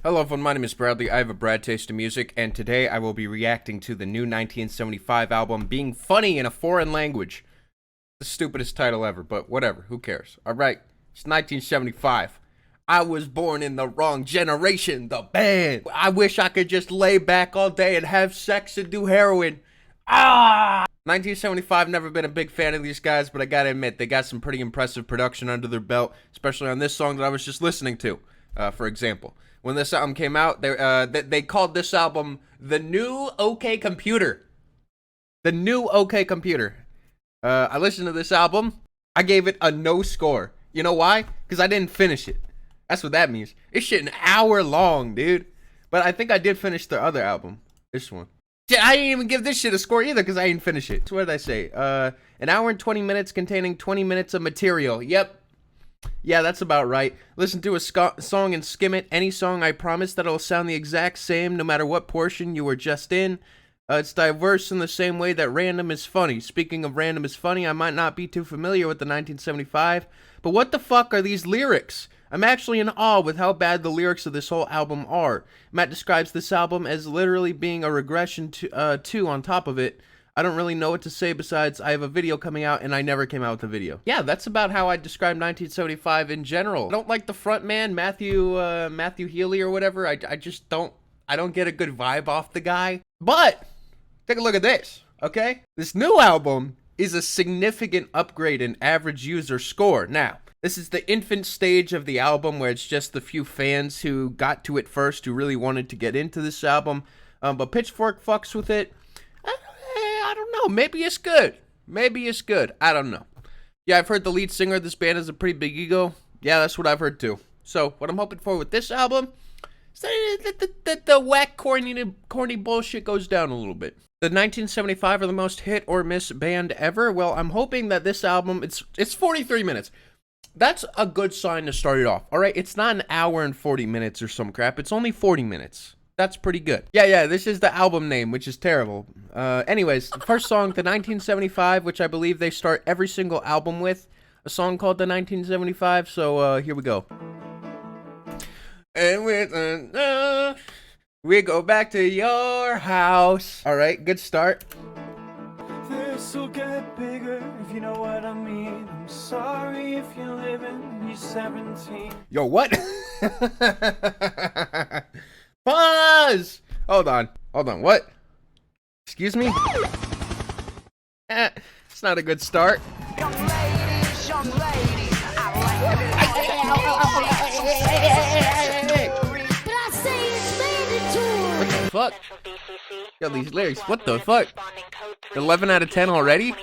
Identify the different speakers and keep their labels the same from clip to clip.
Speaker 1: Hello everyone, my name is Bradley. I have a Brad taste in music, and today I will be reacting to the new 1975 album, Being Funny in a Foreign Language. The stupidest title ever, but whatever, who cares? Alright, it's 1975. I was born in the wrong generation, the band. I wish I could just lay back all day and have sex and do heroin. 1975, never been a big fan of these guys, but I gotta admit, they got some pretty impressive production under their belt, especially on this song that I was just listening to, for example. When this album came out, they called this album The New OK Computer. The New OK Computer. I listened to this album. I gave it a no score. You know why? Because I didn't finish it. That's what that means. It's shit an hour long, dude. But I think I did finish their other album. This one. Yeah, I didn't even give this shit a score either because I didn't finish it. So what did I say? An hour and 20 minutes containing 20 minutes of material. Yep. Yeah, that's about right. Listen to a song and skim it. Any song, I promise that it'll sound the exact same no matter what portion you were just in. It's diverse in the same way that random is funny. Speaking of random is funny, I might not be too familiar with the 1975, but what the fuck are these lyrics? I'm actually in awe with how bad the lyrics of this whole album are. Matt describes this album as literally being a regression to on top of it. I don't really know what to say besides I have a video coming out and I never came out with a video. Yeah, that's about how I describe 1975 in general. I don't like the front man, Matthew Healy or whatever. I just don't get a good vibe off the guy. But take a look at this, okay? This new album is a significant upgrade in average user score. Now, this is the infant stage of the album where it's just the few fans who got to it first who really wanted to get into this album. But Pitchfork fucks with it. I don't know. Maybe it's good. Maybe it's good. I don't know. Yeah, I've heard the lead singer of this band has a pretty big ego. Yeah, that's what I've heard too. So, what I'm hoping for with this album is that the whack, corny bullshit goes down a little bit. The 1975 are the most hit or miss band ever. Well, I'm hoping that this album, it's 43 minutes. That's a good sign to start it off. All right, it's not an hour and 40 minutes or some crap. It's only 40 minutes. That's pretty good. Yeah, this is the album name, which is terrible. Anyways, the first song, the 1975, which I believe they start every single album with, a song called the 1975, so here we go. And with we go back to your house. All right, good start.
Speaker 2: This'll get bigger, if you know what I mean. I'm sorry if you're living, you're 17.
Speaker 1: Yo, what? Pause! Hold on, what? Excuse me? It's not a good start.
Speaker 2: Young ladies, I
Speaker 1: What the fuck? Yo, these lyrics, what the fuck? 11 out of 10 already?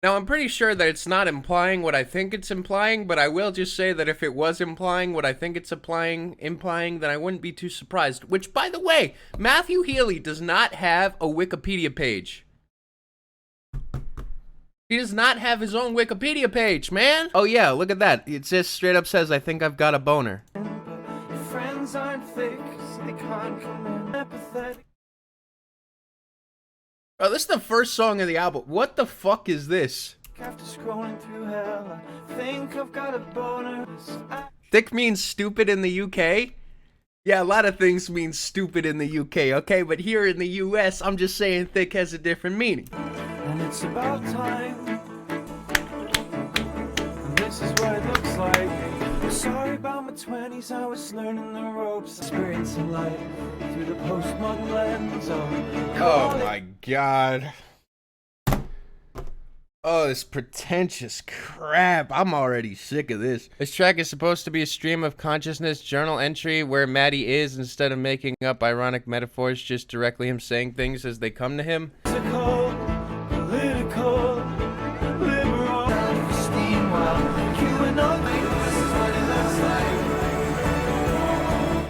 Speaker 1: Now, I'm pretty sure that it's not implying what I think it's implying, but I will just say that if it was implying what I think it's implying, then I wouldn't be too surprised. Which, by the way, Matthew Healy does not have a Wikipedia page. He does not have his own Wikipedia page, man. Oh yeah, look at that. It just straight up says, I think I've got a boner.
Speaker 2: Your friends aren't thick, so they can't come in. Empathetic.
Speaker 1: Oh, this is the first song of the album. What the fuck is this?
Speaker 2: After scrolling through hell, I think I've got a boner.
Speaker 1: Thick means stupid in the UK? Yeah, a lot of things mean stupid in the UK, okay? But here in the US, I'm just saying thick has a different meaning.
Speaker 2: And it's about time. And this is what it looks like. I'm sorry about my 20s, I was learning the ropes, experiencing life through the postmodern lens.
Speaker 1: Oh my god. Oh, this pretentious crap. I'm already sick of this. This track is supposed to be a stream of consciousness journal entry where Maddie is, instead of making up ironic metaphors, just directly him saying things as they come to him.
Speaker 2: Political, liberal, self-esteem, well, you and ugly, this is what it looks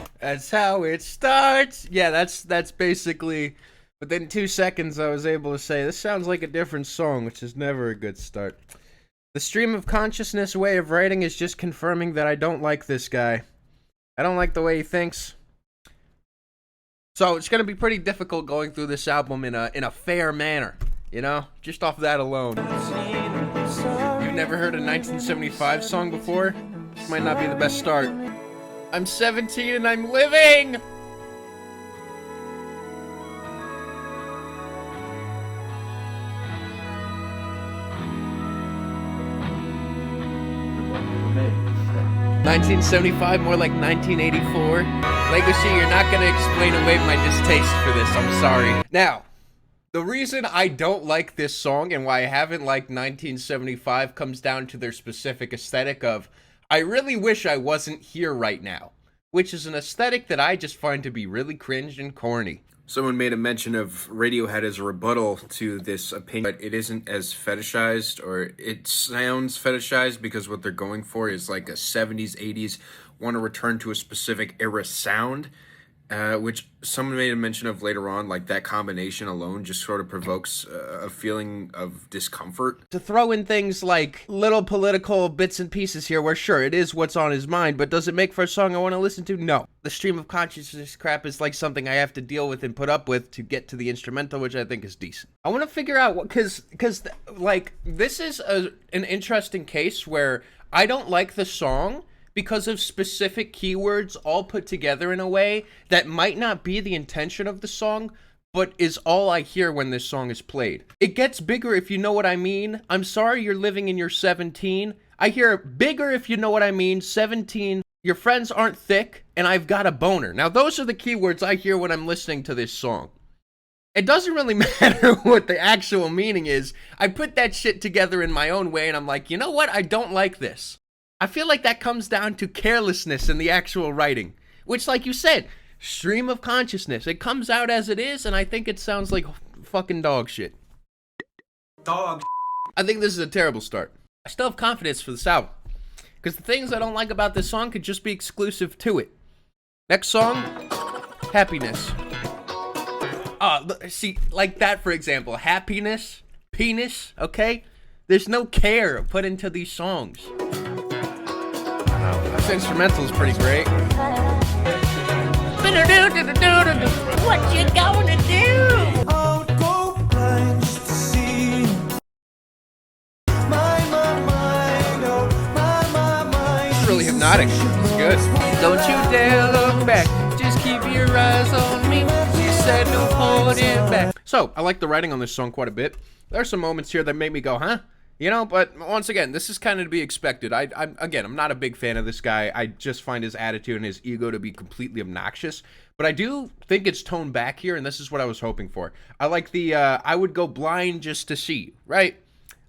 Speaker 2: like.
Speaker 1: That's how it starts. Yeah, that's basically... Within 2 seconds, I was able to say, this sounds like a different song, which is never a good start. The stream of consciousness way of writing is just confirming that I don't like this guy. I don't like the way he thinks. So it's going to be pretty difficult going through this album in a fair manner. You know, just off that alone. You've never heard a 1975 song before? Might not be the best start. I'm 17 and I'm living! $1975, more like 1984. Legacy, you're not gonna explain away my distaste for this, I'm sorry. Now, the reason I don't like this song and why I haven't liked 1975 comes down to their specific aesthetic of, I really wish I wasn't here right now, which is an aesthetic that I just find to be really cringe and corny. Someone made a mention of Radiohead as a rebuttal to this opinion, but it isn't as fetishized, or it sounds fetishized because what they're going for is like a 70s, 80s, want to return to a specific era sound, which someone made a mention of later on, like that combination alone just sort of provokes a feeling of discomfort. To throw in things like little political bits and pieces here where sure, it is what's on his mind, but does it make for a song I want to listen to? No. The stream of consciousness crap is like something I have to deal with and put up with to get to the instrumental, which I think is decent. I want to figure out what, because like, this is an interesting case where I don't like the song because of specific keywords all put together in a way that might not be the intention of the song, but is all I hear when this song is played. It gets bigger if you know what I mean. I'm sorry you're living in your 17. I hear bigger if you know what I mean. 17, your friends aren't thick, and I've got a boner. Now those are the keywords I hear when I'm listening to this song. It doesn't really matter what the actual meaning is. I put that shit together in my own way, and I'm like, you know what? I don't like this. I feel like that comes down to carelessness in the actual writing, which, like you said, stream of consciousness. It comes out as it is, and I think it sounds like fucking dog shit. Dog. I think this is a terrible start. I still have confidence for this album, because the things I don't like about this song could just be exclusive to it. Next song, Happiness. See, like that, for example, happiness, penis, okay? There's no care put into these songs. This instrumental is pretty great. What you gonna do?
Speaker 2: I'll go blind just to see. My mind, oh, my mind.
Speaker 1: It's really hypnotic. It's good. Don't you dare look back. Just keep your eyes on me. She said no holding back. So, I like the writing on this song quite a bit. There are some moments here that make me go, huh? You know, but once again, this is kind of to be expected. I'm not a big fan of this guy. I just find his attitude and his ego to be completely obnoxious. But I do think it's toned back here, and this is what I was hoping for. I like the, I would go blind just to see, right?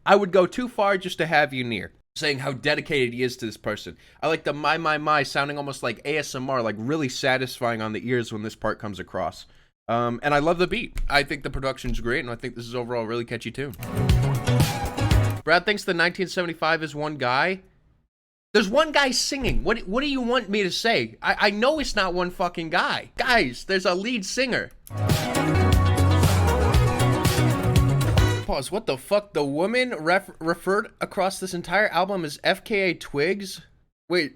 Speaker 1: I would go too far just to have you near. Saying how dedicated he is to this person. I like the my, sounding almost like ASMR, like really satisfying on the ears when this part comes across. And I love the beat. I think the production's great, and I think this is overall a really catchy tune. Brad thinks the 1975 is one guy. There's one guy singing. What do you want me to say? I know it's not one fucking guy. Guys, there's a lead singer. Pause. What the fuck? The woman referred across this entire album as FKA Twigs? Wait,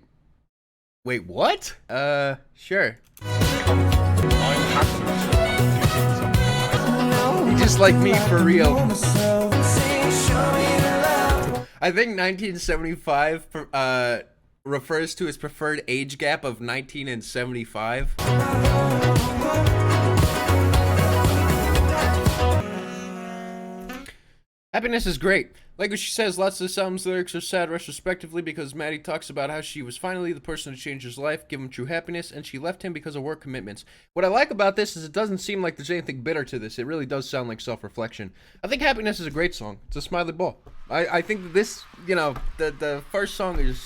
Speaker 1: what? Sure. Just like me, for real. I think 1975 refers to his preferred age gap of 19 and 75. Happiness is great. Like what she says, lots of this album's lyrics are sad retrospectively because Maddie talks about how she was finally the person to change his life, give him true happiness, and she left him because of work commitments. What I like about this is it doesn't seem like there's anything bitter to this. It really does sound like self-reflection. I think Happiness is a great song. It's a smiley ball. I think that this, you know, the first song is...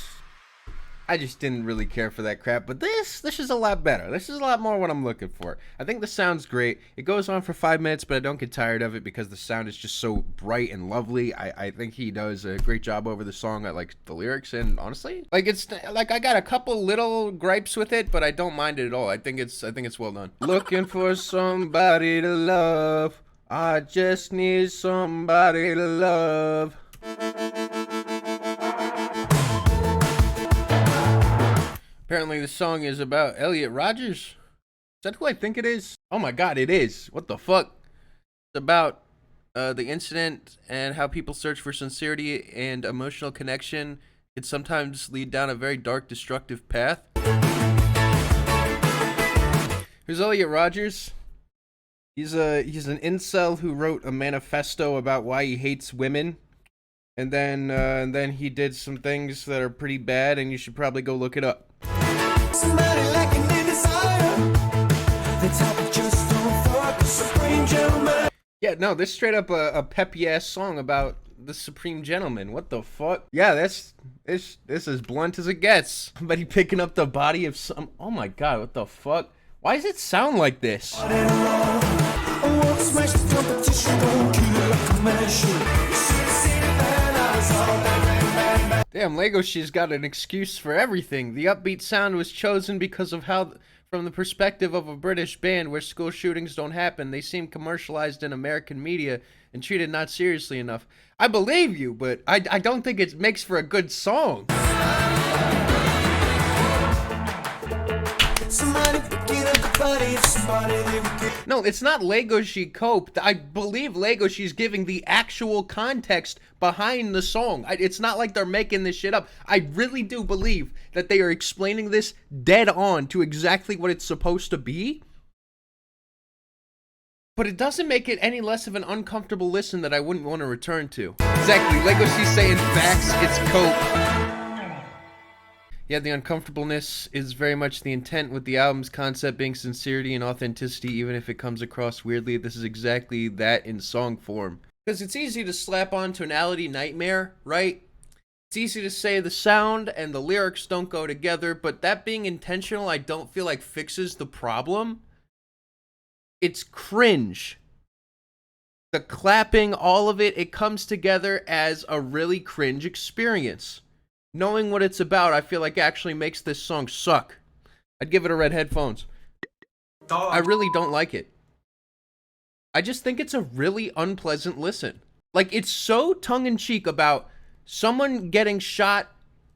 Speaker 1: I just didn't really care for that crap, but this is a lot better. This is a lot more what I'm looking for. I think the sound's great. It goes on for 5 minutes, but I don't get tired of it because the sound is just so bright and lovely. I think he does a great job over the song. I like the lyrics, and honestly, like it's like I got a couple little gripes with it, but I don't mind it at all. I think it's well done. Looking for somebody to love. I just need somebody to love. Apparently the song is about Elliot Rodgers. Is that who I think it is? Oh my god, it is. What the fuck? It's about the incident and how people search for sincerity and emotional connection can sometimes lead down a very dark, destructive path. Here's Elliot Rodgers. He's an incel who wrote a manifesto about why he hates women, and then he did some things that are pretty bad, and you should probably go look it up.
Speaker 2: Somebody like an insider. The type just don't fuck a supreme gentleman.
Speaker 1: Yeah, no, this is straight up a peppy ass song about the supreme gentleman. What the fuck? Yeah, this is as blunt as it gets. Somebody picking up the body of some. Oh my god, what the fuck? Why does it sound like this? Damn, Lego She's got an excuse for everything. The upbeat sound was chosen because of how, from the perspective of a British band where school shootings don't happen, they seem commercialized in American media and treated not seriously enough. I believe you, but I don't think it makes for a good song. No, it's not Lego She coped. I believe Lego She's giving the actual context behind the song. It's not like they're making this shit up. I really do believe that they are explaining this dead on to exactly what it's supposed to be. But it doesn't make it any less of an uncomfortable listen that I wouldn't want to return to. Exactly. Lego She's saying facts, it's cope. Yeah, the uncomfortableness is very much the intent, with the album's concept being sincerity and authenticity, even if it comes across weirdly. This is exactly that in song form. Because it's easy to slap on tonality nightmare, right? It's easy to say the sound and the lyrics don't go together, but that being intentional, I don't feel like fixes the problem. It's cringe. The clapping, all of it, it comes together as a really cringe experience. Knowing what it's about, I feel like actually makes this song suck. I'd give it a red headphones. I really don't like it. I just think it's a really unpleasant listen. Like, it's so tongue-in-cheek about someone getting shot,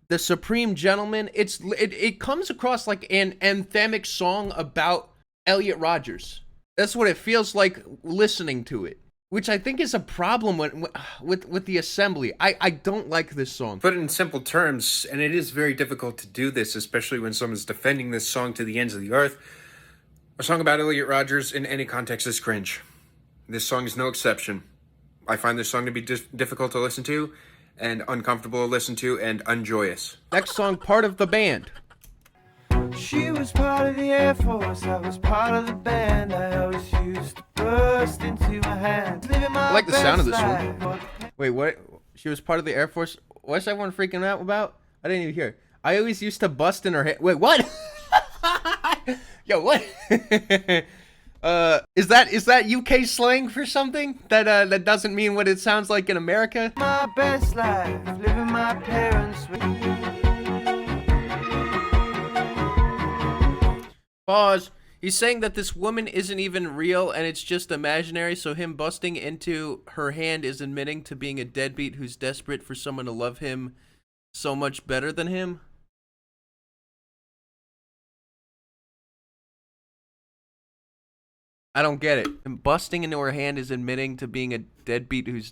Speaker 1: the supreme gentleman. It comes across like an anthemic song about Elliot Rodgers. That's what it feels like listening to it. Which I think is a problem with the assembly. I don't like this song.
Speaker 3: Put it in simple terms, and it is very difficult to do this, especially when someone's defending this song to the ends of the earth. A song about Elliot Rodgers in any context is cringe. This song is no exception. I find this song to be difficult to listen to, and uncomfortable to listen to, and unjoyous.
Speaker 1: Next song, Part of the Band.
Speaker 2: She was part of the Air Force, I was part of the band. I always used to burst into my hands.
Speaker 1: I like the sound of this one. Wait, what? She was part of the Air Force? What's everyone freaking out about? I didn't even hear. I always used to bust in her head. Wait, what? Yo, what? Is that UK slang for something that doesn't mean what it sounds like in America?
Speaker 2: My best life, living my parents' way.
Speaker 1: Pause. He's saying that this woman isn't even real and it's just imaginary, so him busting into her hand is admitting to being a deadbeat who's desperate for someone to love him so much better than him. I don't get it. Him busting into her hand is admitting to being a deadbeat who's...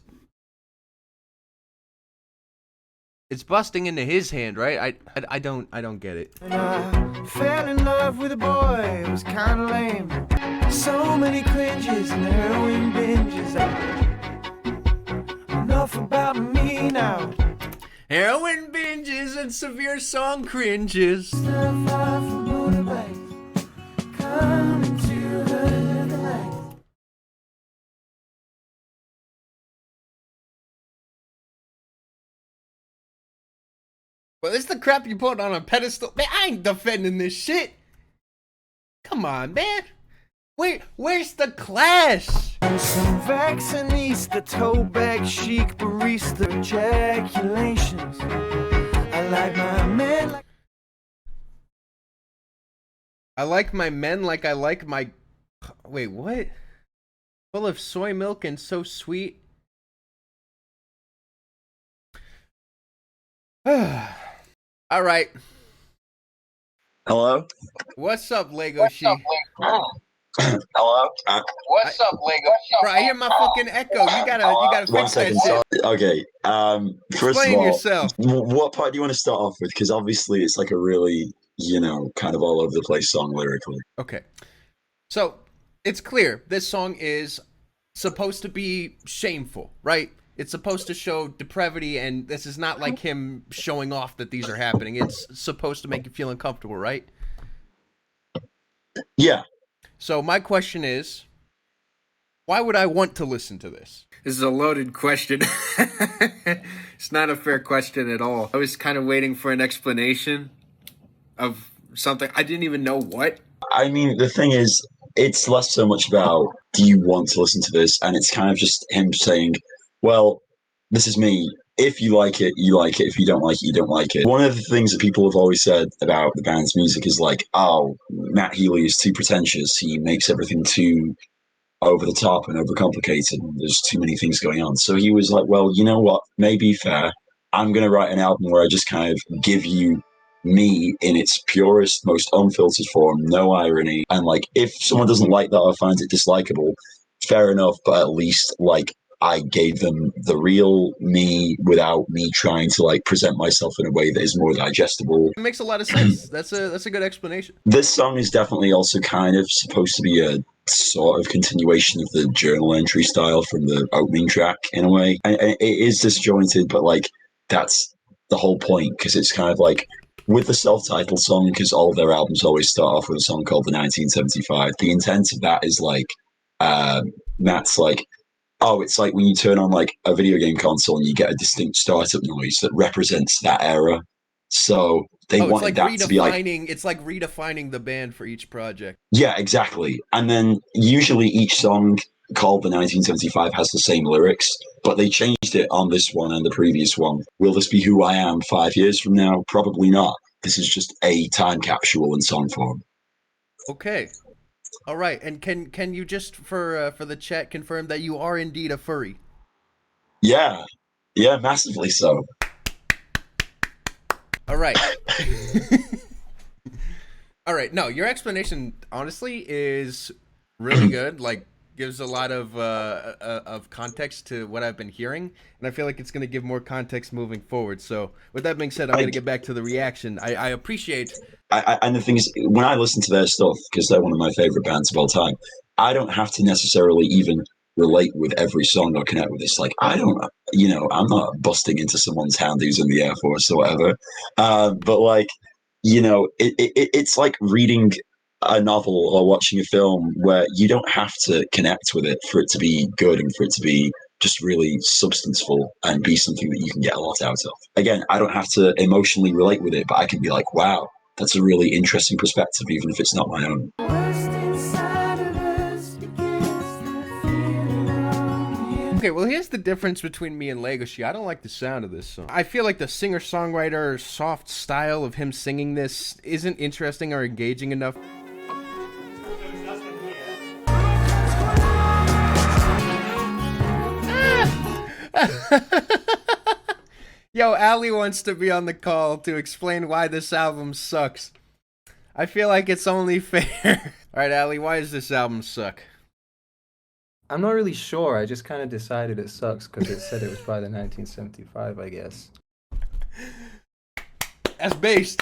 Speaker 1: It's busting into his hand, right? I don't get it.
Speaker 2: And I fell in love with a boy, it was kinda lame. So many cringes and heroin binges. Enough about me now.
Speaker 1: Heroin binges and severe song cringes.
Speaker 2: Stand far from motorbikes, come into the light.
Speaker 1: Well, this is the crap you put on a pedestal. Man, I ain't defending this shit. Come on, man. Where's the class?
Speaker 2: Some vaccinista, toe bag chic, barista, ejaculations. I like my men like...
Speaker 1: I like my men like I like my... Wait, what? Full of soy milk and so sweet. All right.
Speaker 4: Hello?
Speaker 1: What's up, Lego She?
Speaker 4: Hello?
Speaker 5: What's up, Lego?
Speaker 1: Bro, I hear my fucking echo. You gotta
Speaker 4: One
Speaker 1: fix that
Speaker 4: second.
Speaker 1: shit.
Speaker 4: Okay. First
Speaker 1: Explain
Speaker 4: of all,
Speaker 1: yourself.
Speaker 4: what part do you want to start off with? Because obviously it's like a really, kind of all over the place song lyrically.
Speaker 1: Okay. So, it's clear this song is supposed to be shameful, right? It's supposed to show depravity, and this is not like him showing off that these are happening. It's supposed to make you feel uncomfortable, right?
Speaker 4: Yeah.
Speaker 1: So my question is, why would I want to listen to this?
Speaker 3: This is a loaded question. It's not a fair question at all. I was kind of waiting for an explanation of something. I didn't even know what.
Speaker 4: I mean, the thing is, it's less so much about do you want to listen to this, and it's kind of just him saying, well, this is me. If you like it, you like it. If you don't like it, you don't like it. One of the things that people have always said about the band's music is like, oh, Matt Healy is too pretentious. He makes everything too over the top and overcomplicated. And there's too many things going on. So he was like, well, you know what? Maybe fair. I'm going to write an album where I just kind of give you me in its purest, most unfiltered form, no irony. And like, if someone doesn't like that or finds it dislikable, fair enough. But at least like I gave them the real me without me trying to like present myself in a way that is more digestible.
Speaker 1: It makes a lot of sense. That's a good explanation.
Speaker 4: This song is definitely also kind of supposed to be a sort of continuation of the journal entry style from the opening track in a way. And it is disjointed, but like that's the whole point because it's kind of like with the self-titled song, because all of their albums always start off with a song called the 1975. The intent of that is like Matt's like, oh, it's like when you turn on like a video game console and you get a distinct startup noise that represents that era. So they
Speaker 1: it's
Speaker 4: wanted
Speaker 1: like
Speaker 4: that to be like,
Speaker 1: it's like redefining the band for each project.
Speaker 4: yeah, exactly. And then usually each song called the 1975 has the same lyrics, but they changed it on this one and the previous one. Will this be who I am 5 years from now? Probably not. This is just a time capsule in song form.
Speaker 1: Okay. All right. And can you just for the chat confirm that you are indeed a furry?
Speaker 4: Yeah, massively so.
Speaker 1: All right. All right. No, your explanation honestly is really good. Like gives a lot of context to what I've been hearing, and I feel like it's going to give more context moving forward. So, with that being said, I'm going to get back to the reaction. I appreciate.
Speaker 4: And the thing is, when I listen to their stuff, because they're one of my favorite bands of all time, I don't have to necessarily even relate with every song or connect with this. Like, I don't, I'm not busting into someone's hand who's in the Air Force or whatever. But like, it's like reading a novel or watching a film where you don't have to connect with it for it to be good and for it to be just really substanceful and be something that you can get a lot out of. Again, I don't have to emotionally relate with it, but I can be like, wow, that's a really interesting perspective, even if it's not my own.
Speaker 1: Okay, well, here's the difference between me and Legacy. I don't like the sound of this song. I feel like the singer-songwriter soft style of him singing this isn't interesting or engaging enough. Yo, Ali wants to be on the call to explain why this album sucks. I feel like it's only fair. All right, Ali, why does this album suck?
Speaker 6: I'm not really sure. I just kind of decided it sucks because it said it was by the 1975, I guess.
Speaker 1: That's based.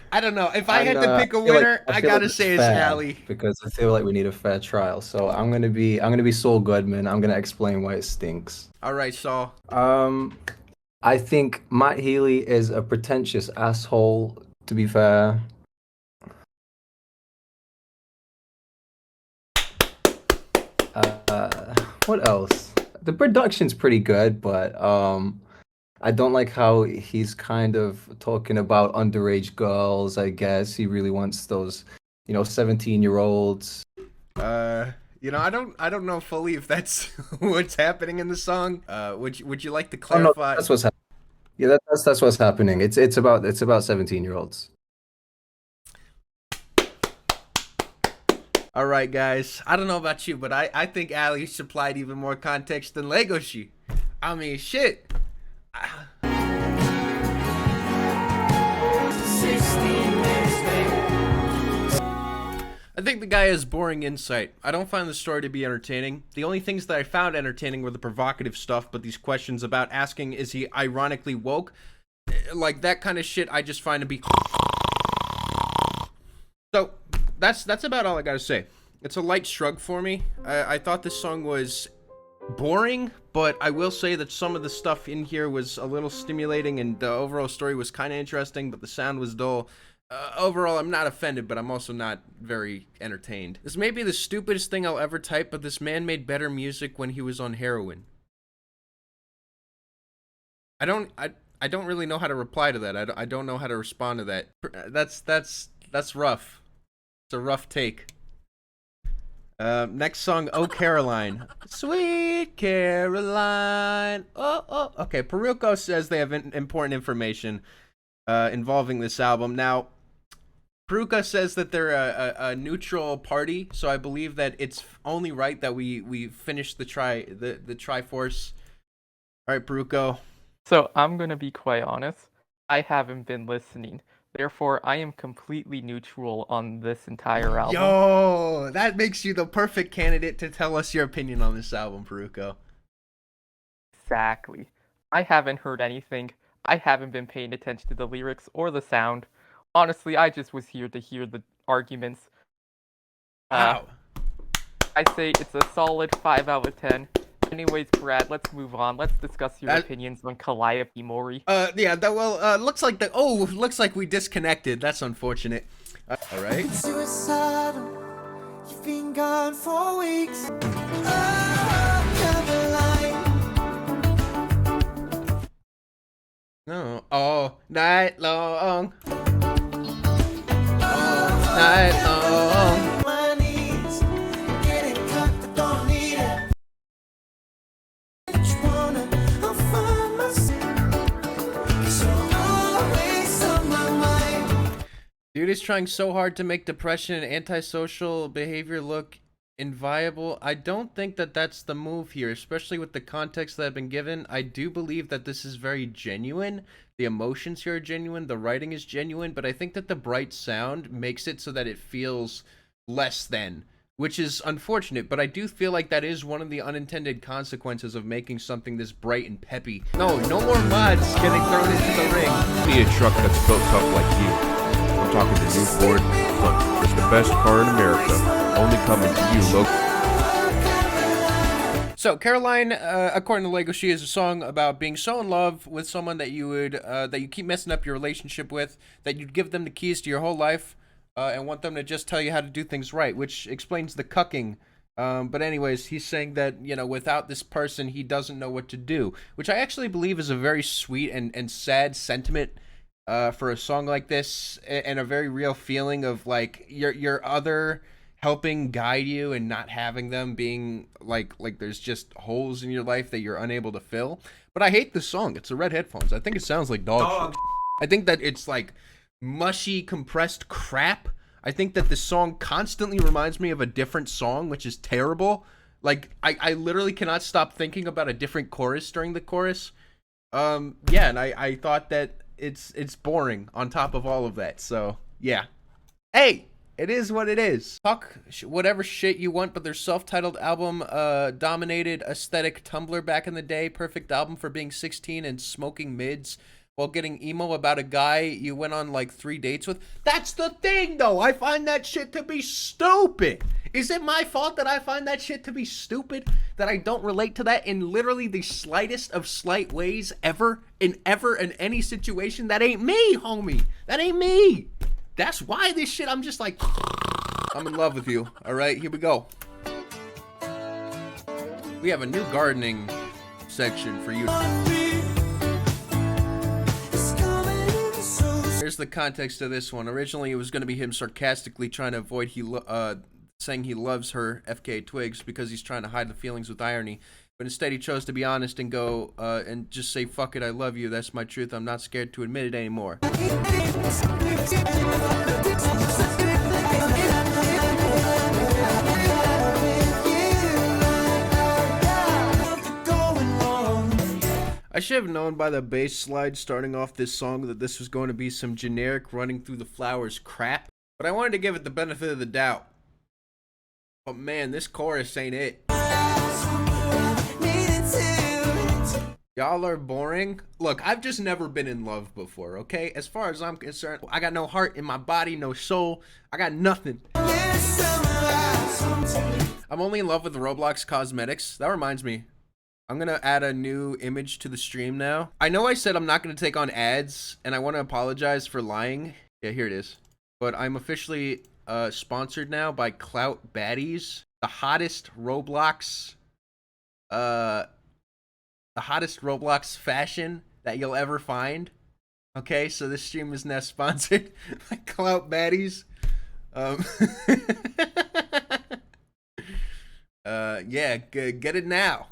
Speaker 1: I don't know. If I had to pick a winner, I gotta say it's Ali.
Speaker 6: Because I feel like we need a fair trial. So I'm gonna be Saul Goodman. I'm gonna explain why it stinks.
Speaker 1: All right, Saul.
Speaker 6: I think Matt Healy is a pretentious asshole, to be fair. What else? The production's pretty good, but I don't like how he's kind of talking about underage girls, I guess. He really wants those, 17-year-olds.
Speaker 1: I don't know fully if that's what's happening in the song. Would you like to clarify?
Speaker 6: Oh, no, that's what's happening. Yeah, that's what's happening. It's about 17-year-olds.
Speaker 1: All right, guys. I don't know about you, but I think Ali supplied even more context than Legacy. I mean, shit. I think the guy has boring insight. I don't find the story to be entertaining. The only things that I found entertaining were the provocative stuff, but these questions about asking, is he ironically woke? Like, that kind of shit I just find to be... So, that's about all I gotta say. It's a light shrug for me. I thought this song was boring, but I will say that some of the stuff in here was a little stimulating, and the overall story was kind of interesting, but the sound was dull. Overall, I'm not offended, but I'm also not very entertained. This may be the stupidest thing I'll ever type, but this man made better music when he was on heroin. I don't really know how to reply to that. I don't know how to respond to that. That's rough. It's a rough take. Next song, Oh Caroline. Sweet Caroline. Oh. Okay, Peruko says they have important information involving this album. Now, Peruka says that they're a neutral party, so I believe that it's only right that we finish the Triforce. All right, Peruko.
Speaker 5: So I'm gonna be quite honest. I haven't been listening. Therefore, I am completely neutral on this entire album.
Speaker 1: Yo, that makes you the perfect candidate to tell us your opinion on this album, Peruko.
Speaker 5: Exactly. I haven't heard anything. I haven't been paying attention to the lyrics or the sound. Honestly, I just was here to hear the arguments.
Speaker 1: Wow.
Speaker 5: I say it's a solid 5 out of 10. Anyways, Brad, let's move on. Let's discuss your opinions on Calliope Mori.
Speaker 1: Yeah, looks like we disconnected. That's unfortunate. All right.
Speaker 2: Suicidal, you've been gone for weeks.
Speaker 1: No, all night long. All night long.
Speaker 2: My knees, getting cut, I don't need it. Just wanna, I'll find myself. So always on my mind.
Speaker 1: Dude is trying so hard to make depression and antisocial behavior look inviolable. I don't think that that's the move here, especially with the context that I've been given. I do believe that this is very genuine. The emotions here are genuine. The writing is genuine, but I think that the bright sound makes it so that it feels less than, which is unfortunate, but I do feel like that is one of the unintended consequences of making something this bright and peppy. No more mods getting thrown into the ring.
Speaker 7: Be a truck that's built tough like you. I'm talking the new Ford. Look, it's the best car in America. Only coming to you local.
Speaker 1: So Caroline, according to Lego, she is a song about being so in love with someone that you would that you keep messing up your relationship with, that you'd give them the keys to your whole life, and want them to just tell you how to do things right, which explains the cucking. But anyways, he's saying that, you know, without this person, he doesn't know what to do, which I actually believe is a very sweet and sad sentiment for a song like this, and a very real feeling of like your other helping guide you and not having them, being like there's just holes in your life that you're unable to fill. But I hate this song. It's the Red Headphones. I think it sounds like dog shit. I think that it's like mushy, compressed crap. I think that this song constantly reminds me of a different song, which is terrible. Like, I literally cannot stop thinking about a different chorus during the chorus. Yeah, and I thought that it's boring on top of all of that. So, yeah. Hey! It is what it is. Talk whatever shit you want, but their self-titled album dominated aesthetic Tumblr back in the day. Perfect album for being 16 and smoking mids while getting emo about a guy you went on like 3 dates with. That's the thing, though. I find that shit to be stupid. Is it my fault that I find that shit to be stupid? That I don't relate to that in literally the slightest of slight ways ever in any situation? That ain't me, homie. That ain't me. That's why this shit, I'm just like, I'm in love with you. All right, here we go. We have a new gardening section for you. Here's the context of this one. Originally, it was going to be him sarcastically trying to avoid saying he loves her, FK Twigs, because he's trying to hide the feelings with irony. But instead, he chose to be honest and go and just say, fuck it, I love you. That's my truth. I'm not scared to admit it anymore. I should have known by the bass slide starting off this song that this was going to be some generic running through the flowers crap, but I wanted to give it the benefit of the doubt. But man, this chorus ain't it. Y'all are boring. Look, I've just never been in love before, okay? As far as I'm concerned, I got no heart in my body, no soul. I got nothing. I'm only in love with Roblox cosmetics. That reminds me. I'm gonna add a new image to the stream now. I know I said I'm not gonna take on ads, and I want to apologize for lying. Yeah, here it is. But I'm officially sponsored now by Clout Baddies, the hottest Roblox fashion that you'll ever find. Okay, so this stream is now sponsored by Clout Baddies. Yeah, get it now.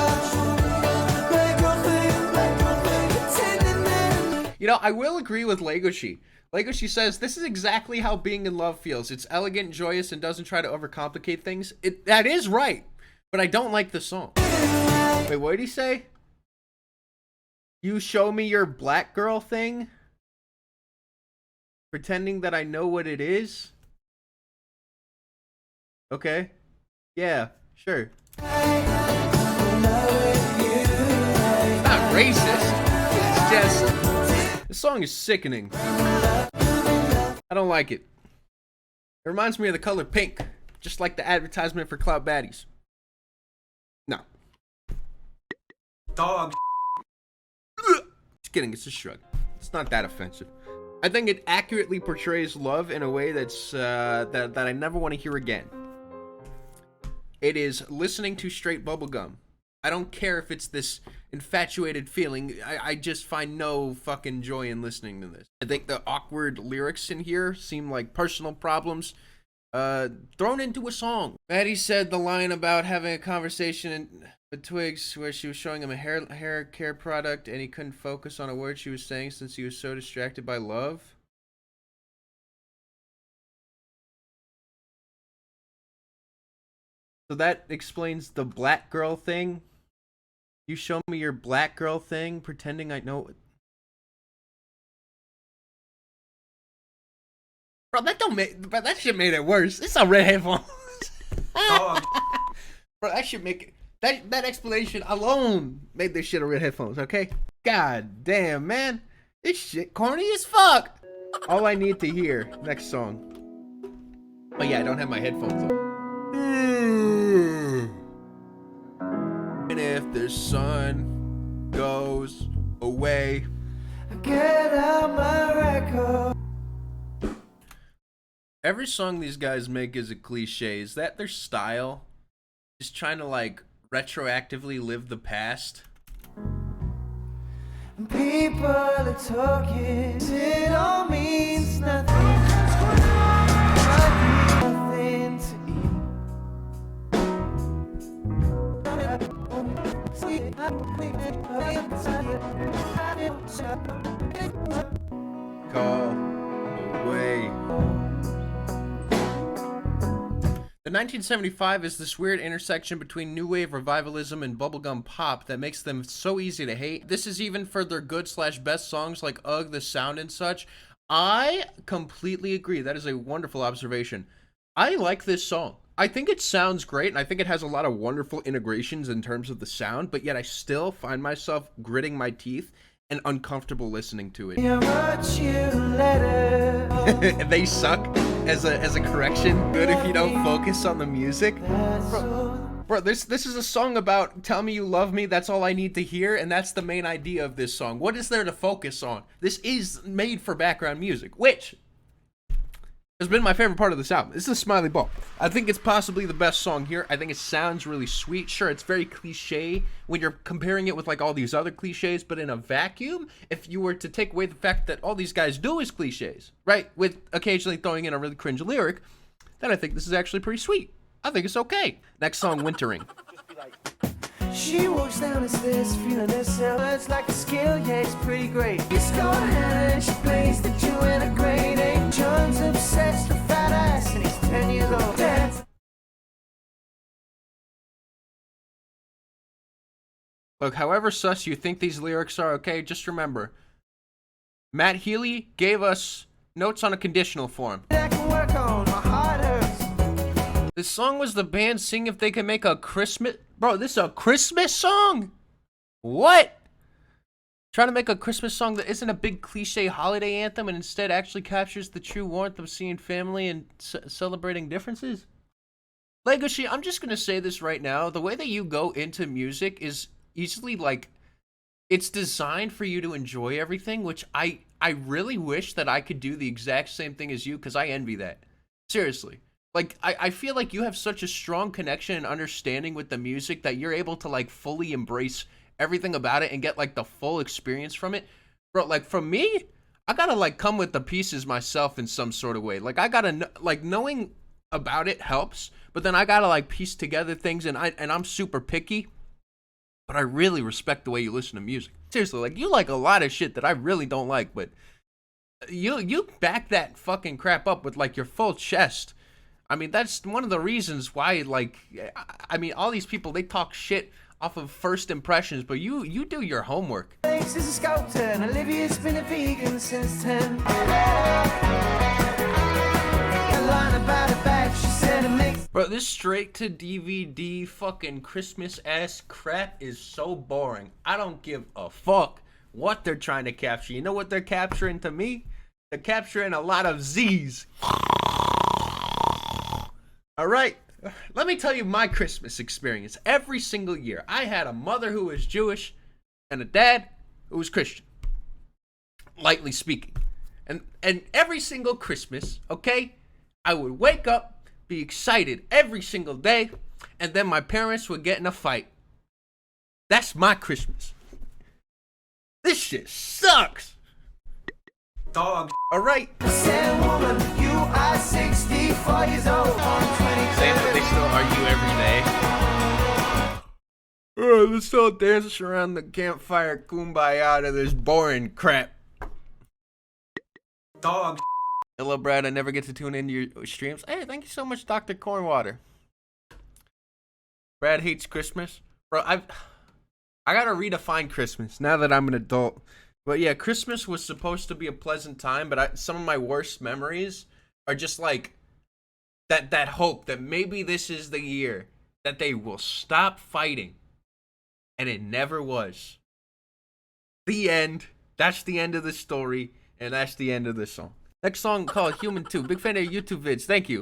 Speaker 1: You know, I will agree with Legoshi. Legoshi says, this is exactly how being in love feels. It's elegant, joyous, and doesn't try to overcomplicate things. That is right, but I don't like the song. Wait, what did he say? You show me your black girl thing? Pretending that I know what it is? Okay. Yeah, sure. It's not racist. It's just... This song is sickening. I don't like it. It reminds me of the color pink. Just like the advertisement for Clout Baddies. No.
Speaker 3: Dog.
Speaker 1: Just kidding, it's a shrug. It's not that offensive. I think it accurately portrays love in a way that's that I never want to hear again. It is listening to straight bubblegum. I don't care if it's this infatuated feeling. I just find no fucking joy in listening to this. I think the awkward lyrics in here seem like personal problems thrown into a song. Maddie said the line about having a conversation with Twigs where she was showing him a hair care product and he couldn't focus on a word she was saying since he was so distracted by love. So that explains the black girl thing. You show me your black girl thing, pretending I know. Bro, that shit made it worse. It's on red headphones. Bro, that should make it. That explanation alone made this shit on red headphones, okay? God damn, man. This shit corny as fuck. All I need to hear. Next song. Oh yeah, I don't have my headphones on. And if the sun goes away,
Speaker 2: Get out my record.
Speaker 1: every song these guys make is a cliche. Is that their style? Just trying to like retroactively live the past?
Speaker 2: People are talking, it all means nothing. Nothing to
Speaker 1: Call away. The 1975 is this weird intersection between new wave revivalism and bubblegum pop that makes them so easy to hate. This is even for their good/best songs like Ugh, The Sound and such. I completely agree. That is a wonderful observation. I like this song. I think it sounds great, and I think it has a lot of wonderful integrations in terms of the sound, but yet I still find myself gritting my teeth and uncomfortable listening to it.
Speaker 2: I wrote you a letter.
Speaker 1: They suck as a correction. Good if you don't focus on the music. Bro, this is a song about tell me you love me, that's all I need to hear, and that's the main idea of this song. What is there to focus on? This is made for background music, which has been my favorite part of this album. This is a Smiley Ball. I think it's possibly the best song here. I think it sounds really sweet. Sure, it's very cliche when you're comparing it with like all these other cliches, but in a vacuum, if you were to take away the fact that all these guys do is cliches, right, with occasionally throwing in a really cringe lyric, then I think this is actually pretty sweet. I think it's okay. Next song, Wintering.
Speaker 2: She walks down the stairs, feeling herself. It's like a skill, yeah, it's pretty great. It's got a hand and she plays the Jew in a grade 8. John's obsessed with fat ass and he's 10 years old. Dance.
Speaker 1: Look, however sus you think these lyrics are, okay, just remember, Matt Healy gave us notes on a conditional form.
Speaker 2: I can work on, my heart hurts.
Speaker 1: This song was the band seeing if they could make a Christmas... Bro, this is a Christmas song? What? Trying to make a Christmas song that isn't a big cliche holiday anthem and instead actually captures the true warmth of seeing family and celebrating differences? Legacy, I'm just going to say this right now. The way that you go into music is easily like... It's designed for you to enjoy everything, which I really wish that I could do the exact same thing as you, because I envy that. Seriously. Like, I feel like you have such a strong connection and understanding with the music that you're able to, like, fully embrace everything about it and get, like, the full experience from it. Bro, like, for me, I gotta, like, come with the pieces myself in some sort of way. Like, I gotta, like, knowing about it helps, but then I gotta, like, piece together things, and I'm super picky. But I really respect the way you listen to music. Seriously, like, you like a lot of shit that I really don't like, but you back that fucking crap up with, like, your full chest. I mean, that's one of the reasons why, like, I mean, all these people, they talk shit off of first impressions, but you do your homework.
Speaker 2: Alex is a sculptor and Olivia's been a vegan since 10. A line about her back, she said it makes...
Speaker 1: Bro, this straight to DVD fucking Christmas ass crap is so boring. I don't give a fuck what they're trying to capture. You know what they're capturing to me? They're capturing a lot of Z's. All right, let me tell you my Christmas experience. Every single year, I had a mother who was Jewish and a dad who was Christian, lightly speaking. And every single Christmas, okay, I would wake up, be excited every single day, and then my parents would get in a fight. That's my Christmas. This shit sucks.
Speaker 3: Dog.
Speaker 1: All right.
Speaker 2: Said woman, you are 64 years old.
Speaker 1: Saying that they still argue every day. Oh, let's all dance around the campfire, kumbaya to this boring crap.
Speaker 3: Dog.
Speaker 1: Hello, Brad. I never get to tune into your streams. Hey, thank you so much, Dr. Cornwater. Brad hates Christmas. Bro, I gotta redefine Christmas now that I'm an adult. But yeah, Christmas was supposed to be a pleasant time, but some of my worst memories are just like that hope that maybe this is the year that they will stop fighting. And it never was. The end. That's the end of the story, and that's the end of the song. Next song called Human 2. Big fan of your YouTube vids. Thank you.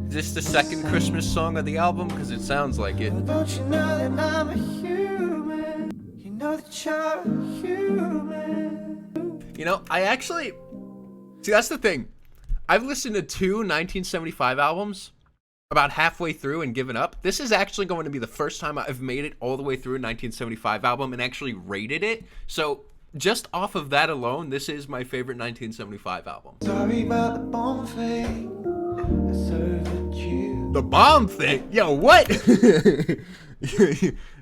Speaker 1: Is this the second Christmas song of the album? Because it sounds like it.
Speaker 2: Don't you know that I'm a human? You know that you're a human.
Speaker 1: You know, I actually... See, that's the thing. I've listened to 2 1975 albums about halfway through and given up. This is actually going to be the first time I've made it all the way through a 1975 album and actually rated it. So, just off of that alone, this is my favorite 1975 album.
Speaker 2: Sorry about the bomb thing. I served you.
Speaker 1: The bomb thing? Yo, what? The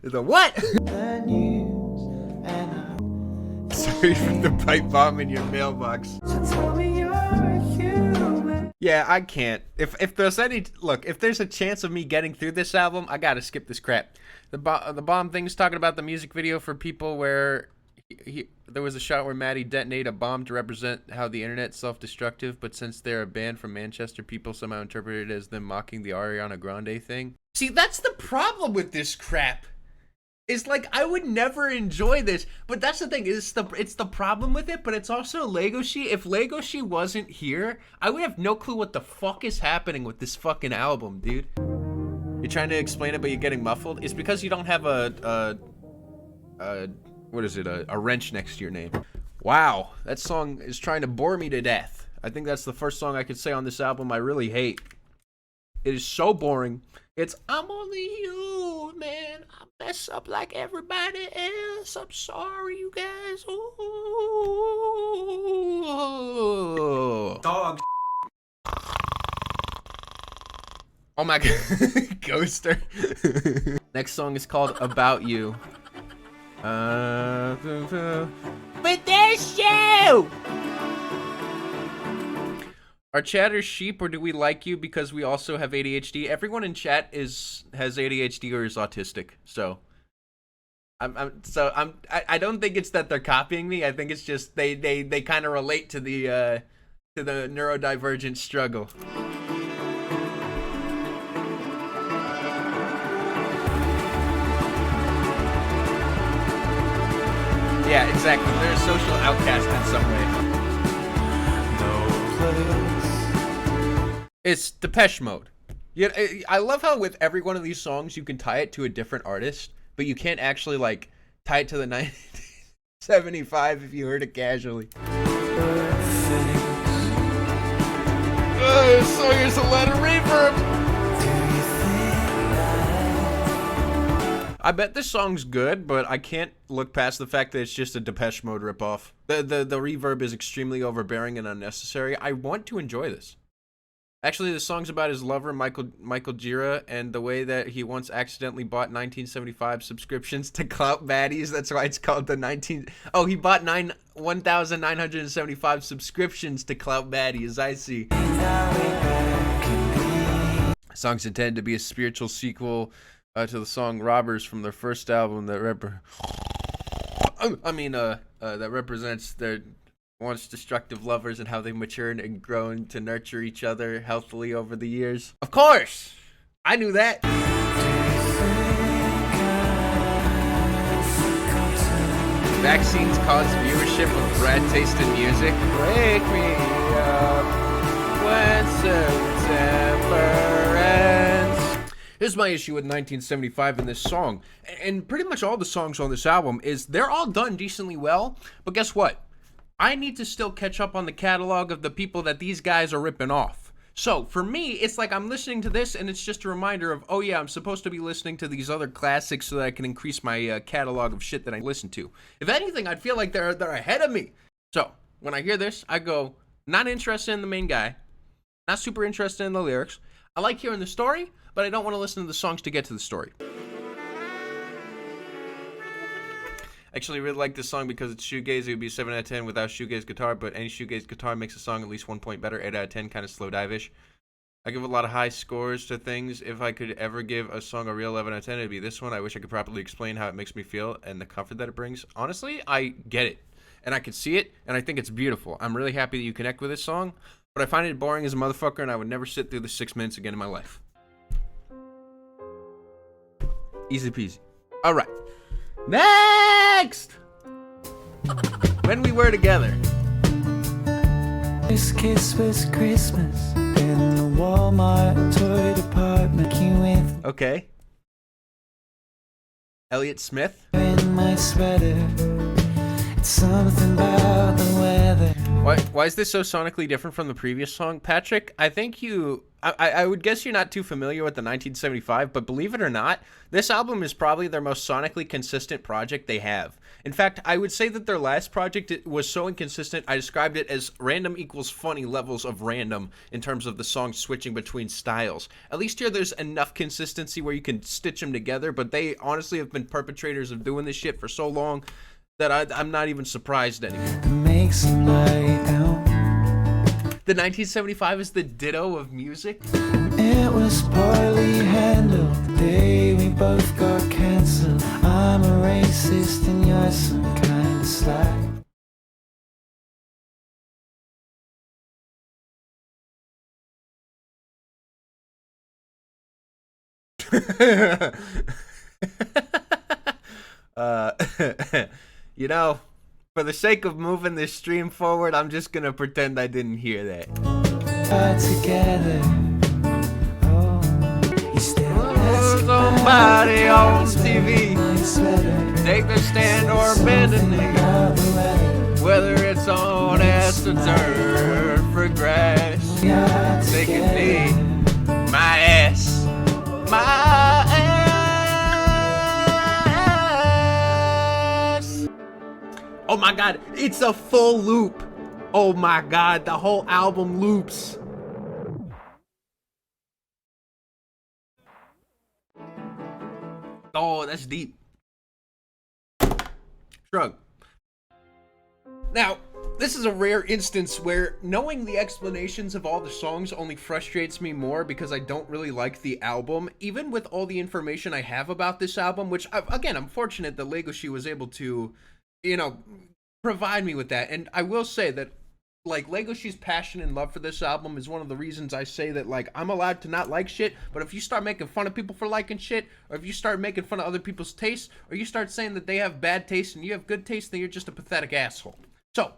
Speaker 1: what?
Speaker 2: The news and
Speaker 1: Sorry for the pipe bomb in your mailbox.
Speaker 2: so tell me you're a human.
Speaker 1: Yeah, I can't. If there's any look, if there's a chance of me getting through this album, I gotta skip this crap. The bomb thing's talking about the music video for people where there was a shot where Maddie detonated a bomb to represent how the internet's self-destructive, but since they're a band from Manchester, people somehow interpreted it as them mocking the Ariana Grande thing. See, that's the problem with this crap. It's like, I would never enjoy this, but that's the thing, it's the problem with it, but it's also Legoshi. If Legoshi wasn't here, I would have no clue what the fuck is happening with this fucking album, dude. You're trying to explain it, but you're getting muffled? It's because you don't have a wrench next to your name. Wow, that song is trying to bore me to death. I think that's the first song I could say on this album I really hate. It is so boring. It's, I'm only human. I mess up like everybody else. I'm sorry, you guys. Ooh.
Speaker 3: Dog.
Speaker 1: Oh my god. Ghoster. Next song is called About You. With this shoe! Are chatters sheep, or do we like you because we also have ADHD? Everyone in chat has ADHD or is autistic, so I don't think it's that they're copying me. I think it's just they kind of relate to the neurodivergent struggle. Yeah, exactly. They're a social outcast in some way. It's Depeche Mode. Yeah, I love how with every one of these songs you can tie it to a different artist, but you can't actually like tie it to the 1975 if you heard it casually. This song is a lot of reverb. I bet this song's good, but I can't look past the fact that it's just a Depeche Mode ripoff. The reverb is extremely overbearing and unnecessary. I want to enjoy this. Actually, the song's about his lover, Michael Gira, and the way that he once accidentally bought 1975 subscriptions to Clout Baddies. That's why it's called the 19... Oh, he bought 1,975 subscriptions to Clout Baddies. I see. The song's intended to be a spiritual sequel to the song Robbers from their first album that represents their once destructive lovers and how they matured and grown to nurture each other healthily over the years. Of course! I knew that! Vaccines cause viewership of bad taste in music. Wake me up when September ends. Here's my issue with 1975 in this song. And pretty much all the songs on this album is they're all done decently well, but guess what? I need to still catch up on the catalog of the people that these guys are ripping off. So, for me, it's like I'm listening to this and it's just a reminder of, oh yeah, I'm supposed to be listening to these other classics so that I can increase my catalog of shit that I listen to. If anything, I'd feel like they're ahead of me. So, when I hear this, I go, not interested in the main guy, not super interested in the lyrics. I like hearing the story, but I don't want to listen to the songs to get to the story. Actually, I really like this song because it's shoegaze. It would be 7 out of 10 without shoegaze guitar, but any shoegaze guitar makes a song at least 1 point better. 8 out of 10, kind of slow dive-ish. I give a lot of high scores to things. If I could ever give a song a real 11 out of 10, it'd be this one. I wish I could properly explain how it makes me feel and the comfort that it brings. Honestly, I get it, and I can see it, and I think it's beautiful. I'm really happy that you connect with this song, but I find it boring as a motherfucker, and I would never sit through the 6 minutes again in my life. Easy peasy. All right. Next! When We Were Together.
Speaker 2: This kiss was Christmas in the Walmart toy department. You with
Speaker 1: Okay. Elliott Smith.
Speaker 2: in my sweater. It's something about the weather.
Speaker 1: Why is this so sonically different from the previous song? Patrick, I think I would guess you're not too familiar with the 1975, but believe it or not, this album is probably their most sonically consistent project they have. In fact, I would say that their last project was so inconsistent, I described it as random equals funny levels of random in terms of the songs switching between styles. At least here there's enough consistency where you can stitch them together, but they honestly have been perpetrators of doing this shit for so long that I'm not even surprised anymore.
Speaker 2: Make some light out.
Speaker 1: The 1975 is the ditto of music.
Speaker 2: It was poorly handled the day we both got cancelled. I'm a racist and you're some kind of slack.
Speaker 1: You know, for the sake of moving this stream forward, I'm just gonna pretend I didn't hear that.
Speaker 2: Together. Oh, you still
Speaker 1: Somebody on TV, take the stand or bend a knee. Whether it's on ass or turf for grass, take a knee. My ass, my ass. Oh my god, it's a full loop. Oh my god, the whole album loops. Oh, that's deep. Shrug. Now, This is a rare instance where knowing the explanations of all the songs only frustrates me more because I don't really like the album, even with all the information I have about this album, which, again, I'm fortunate that Legoshi was able to, provide me with that. And I will say that, like, Legoshi's passion and love for this album is one of the reasons I say that, like, I'm allowed to not like shit, but if you start making fun of people for liking shit, or if you start making fun of other people's tastes, or you start saying that they have bad taste and you have good taste, then you're just a pathetic asshole. So,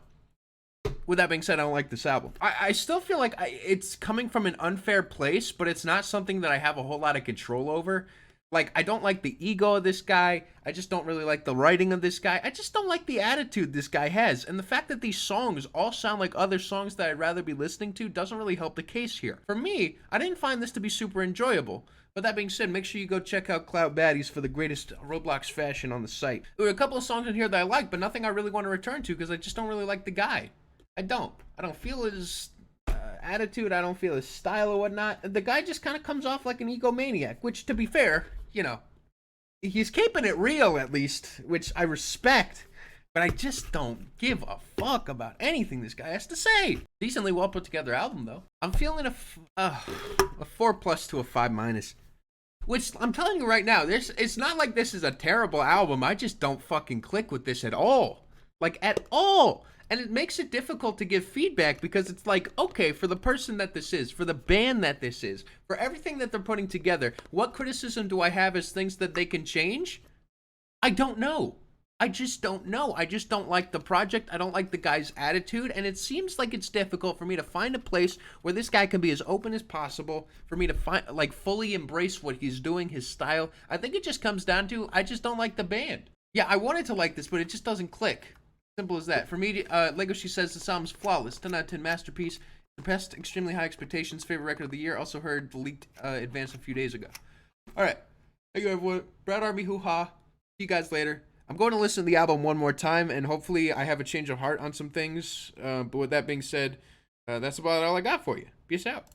Speaker 1: with that being said, I don't like this album. I still feel like it's coming from an unfair place, but it's not something that I have a whole lot of control over. Like, I don't like the ego of this guy. I just don't really like the writing of this guy. I just don't like the attitude this guy has. And the fact that these songs all sound like other songs that I'd rather be listening to doesn't really help the case here. For me, I didn't find this to be super enjoyable. But that being said, make sure you go check out Cloud Baddies for the greatest Roblox fashion on the site. There were a couple of songs in here that I like, but nothing I really want to return to because I just don't really like the guy. I don't feel his attitude. I don't feel his style or whatnot. The guy just kind of comes off like an egomaniac, which, to be fair, he's keeping it real at least, which I respect. But I just don't give a fuck about anything this guy has to say. Decently well put together album though. I'm feeling a 4+ to a 5-. Which, I'm telling you right now, it's not like this is a terrible album. I just don't fucking click with this at all. Like, at all. And it makes it difficult to give feedback because it's like, okay, for the person that this is, for the band that this is, for everything that they're putting together, what criticism do I have as things that they can change? I don't know. I just don't know. I just don't like the project. I don't like the guy's attitude. And it seems like it's difficult for me to find a place where this guy can be as open as possible, for me to fully embrace what he's doing, his style. I think it just comes down to, I just don't like the band. Yeah, I wanted to like this, but it just doesn't click. Simple as that. For me, Legoshi says the album's flawless, 10 out of 10 masterpiece, surpassed extremely high expectations, favorite record of the year. Also heard the leaked advance a few days ago. All right, thank you everyone. Brad Army, hoo-ha. See you guys later. I'm going to listen to the album one more time, and hopefully I have a change of heart on some things. But with that being said, that's about all I got for you. Peace out.